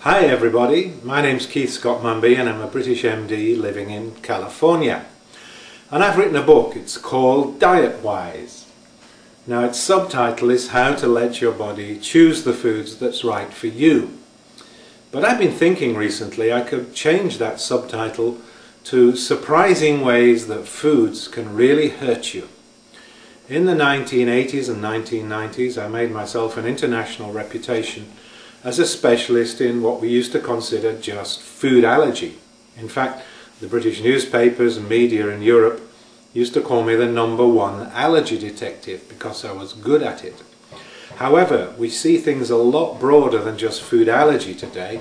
Hi everybody, my name's Keith Scott-Mumby and I'm a British MD living in California. And I've written a book, it's called Diet Wise. Now its subtitle is How to Let Your Body Choose the Foods That's Right for You. But I've been thinking recently I could change that subtitle to Surprising Ways That Foods Can Really Hurt You. In the 1980s and 1990s I made myself an international reputation as a specialist in what we used to consider just food allergy. In fact, the British newspapers and media in Europe used to call me the #1 allergy detective because I was good at it. However, we see things a lot broader than just food allergy today.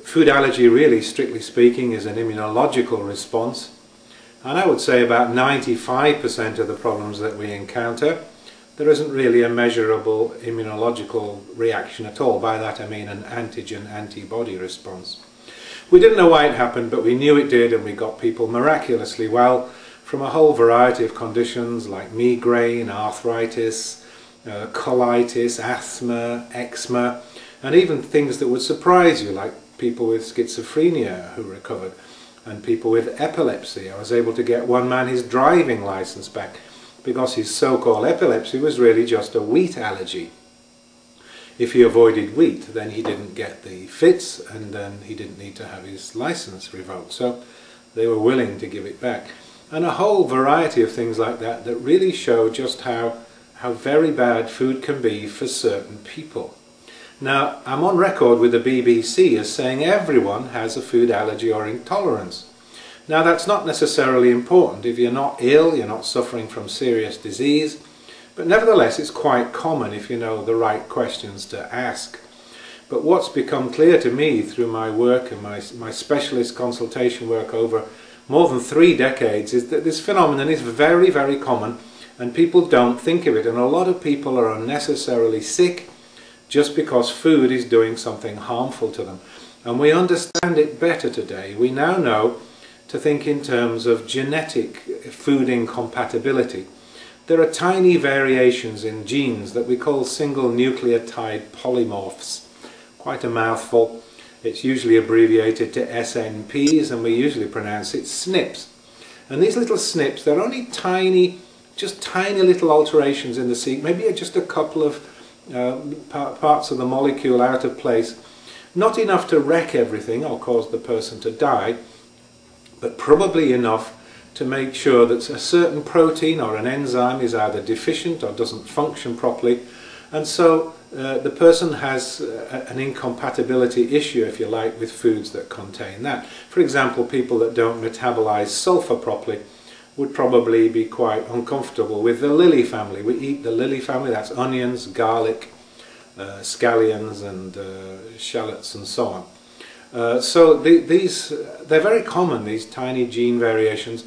Food allergy really, strictly speaking, is an immunological response, and I would say about 95% of the problems that we encounter there isn't really a measurable immunological reaction at all. By that I mean an antigen-antibody response. We didn't know why it happened, but we knew it did, and we got people miraculously well from a whole variety of conditions like migraine, arthritis, colitis, asthma, eczema, and even things that would surprise you like people with schizophrenia who recovered and people with epilepsy. I was able to get one man his driving license back because his so-called epilepsy was really just a wheat allergy. If he avoided wheat, then he didn't get the fits and then he didn't need to have his license revoked. So they were willing to give it back. And a whole variety of things like that that really show just how very bad food can be for certain people. Now, I'm on record with the BBC as saying everyone has a food allergy or intolerance. Now that's not necessarily important. If you're not ill, you're not suffering from serious disease, but nevertheless it's quite common if you know the right questions to ask. But what's become clear to me through my work and my specialist consultation work over more than 3 decades is that this phenomenon is very, very common and people don't think of it, and a lot of people are unnecessarily sick just because food is doing something harmful to them. And we understand it better today. We now know to think in terms of genetic food incompatibility. There are tiny variations in genes that we call single nucleotide polymorphs. Quite a mouthful. It's usually abbreviated to SNPs and we usually pronounce it SNPs. And these little SNPs, they're only tiny, just tiny little alterations in the sequence, maybe just a couple of parts of the molecule out of place. Not enough to wreck everything or cause the person to die, but probably enough to make sure that a certain protein or an enzyme is either deficient or doesn't function properly, and so the person has an incompatibility issue, if you like, with foods that contain that. For example, people that don't metabolize sulfur properly would probably be quite uncomfortable with the lily family. We eat the lily family, that's onions, garlic, scallions and shallots and so on. So they're very common, these tiny gene variations,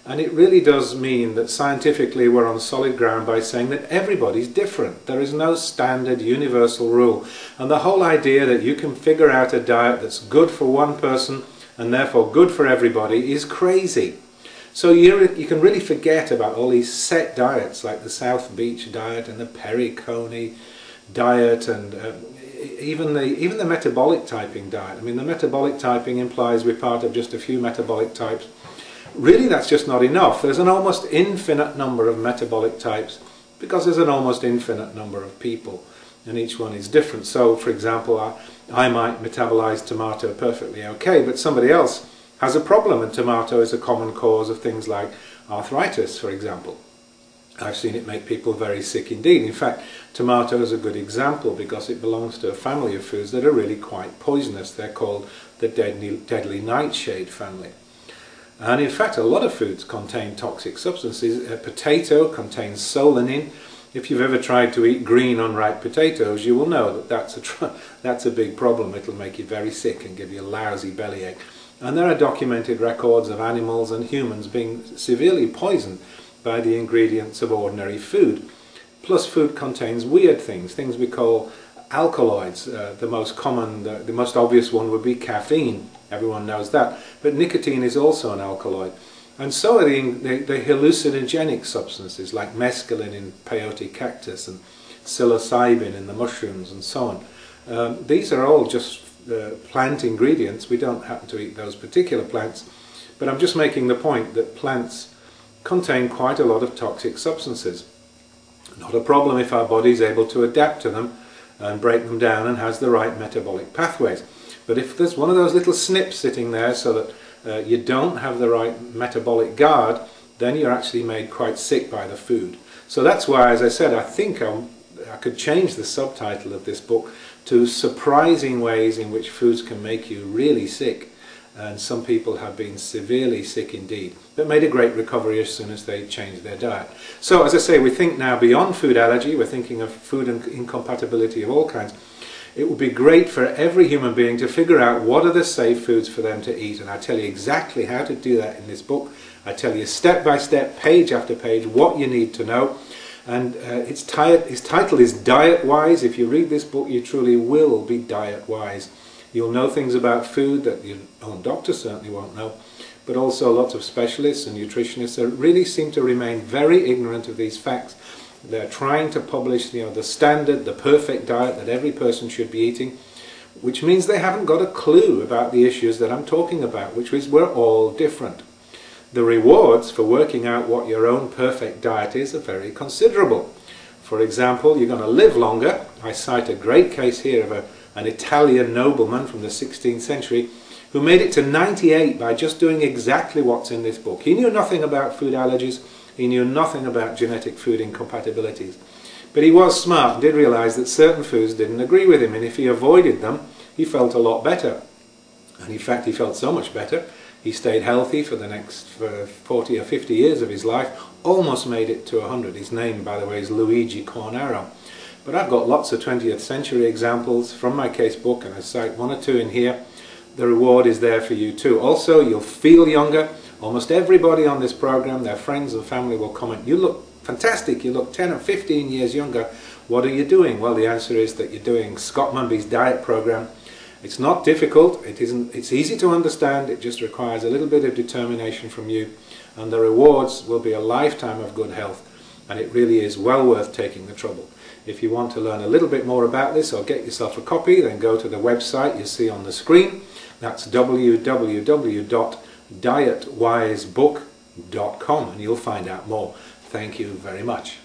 and it really does mean that scientifically we're on solid ground by saying that everybody's different. There is no standard universal rule, and the whole idea that you can figure out a diet that's good for one person and therefore good for everybody is crazy. So you can really forget about all these set diets like the South Beach diet and the Perry Coney diet and even the metabolic typing diet. I mean, the metabolic typing implies we're part of just a few metabolic types. Really, that's just not enough. There's an almost infinite number of metabolic types because there's an almost infinite number of people, and each one is different. So, for example, I might metabolize tomato perfectly okay, but somebody else has a problem, and tomato is a common cause of things like arthritis, for example. I've seen it make people very sick indeed. In fact, tomato is a good example because it belongs to a family of foods that are really quite poisonous. They're called the deadly nightshade family. And in fact, a lot of foods contain toxic substances. A potato contains solanine. If you've ever tried to eat green unripe potatoes, you will know that that's a big problem. It'll make you very sick and give you a lousy bellyache. And there are documented records of animals and humans being severely poisoned by the ingredients of ordinary food. Plus, food contains weird things we call alkaloids. The most common, the most obvious one would be caffeine. Everyone knows that. But nicotine is also an alkaloid. And so are the hallucinogenic substances like mescaline in peyote cactus and psilocybin in the mushrooms and so on. These are all just plant ingredients. We don't happen to eat those particular plants, but I'm just making the point that plants contain quite a lot of toxic substances. Not a problem if our body is able to adapt to them and break them down and has the right metabolic pathways. But if there's one of those little snips sitting there so that you don't have the right metabolic guard, then you're actually made quite sick by the food. So that's why, as I said, I think I could change the subtitle of this book to Surprising Ways in Which Foods Can Make You Really Sick. And some people have been severely sick indeed, but made a great recovery as soon as they changed their diet. So as I say, we think now beyond food allergy, we're thinking of food incompatibility of all kinds. It would be great for every human being to figure out what are the safe foods for them to eat, and I tell you exactly how to do that in this book. I tell you step by step, page after page, what you need to know. And its title is Diet Wise. If you read this book, you truly will be diet wise. You'll know things about food that your own doctor certainly won't know, but also lots of specialists and nutritionists that really seem to remain very ignorant of these facts. They're trying to publish the standard, the perfect diet that every person should be eating, which means they haven't got a clue about the issues that I'm talking about, which is we're all different. The rewards for working out what your own perfect diet is are very considerable. For example, you're going to live longer. I cite a great case here of an Italian nobleman from the 16th century who made it to 98 by just doing exactly what's in this book. He knew nothing about food allergies, he knew nothing about genetic food incompatibilities, but he was smart and did realize that certain foods didn't agree with him, and if he avoided them, he felt a lot better. And in fact, he felt so much better, he stayed healthy for the next 40 or 50 years of his life, almost made it to 100. His name, by the way, is Luigi Cornaro. But I've got lots of 20th century examples from my case book, and I cite one or two in here. The reward is there for you too. Also, you'll feel younger. Almost everybody on this program, their friends and family will comment, "You look fantastic, you look 10 or 15 years younger. What are you doing?" Well, the answer is that you're doing Scott-Mumby's diet program. It's not difficult, it's easy to understand, it just requires a little bit of determination from you, and the rewards will be a lifetime of good health, and it really is well worth taking the trouble. If you want to learn a little bit more about this or get yourself a copy, then go to the website you see on the screen. That's www.dietwisebook.com, and you'll find out more. Thank you very much.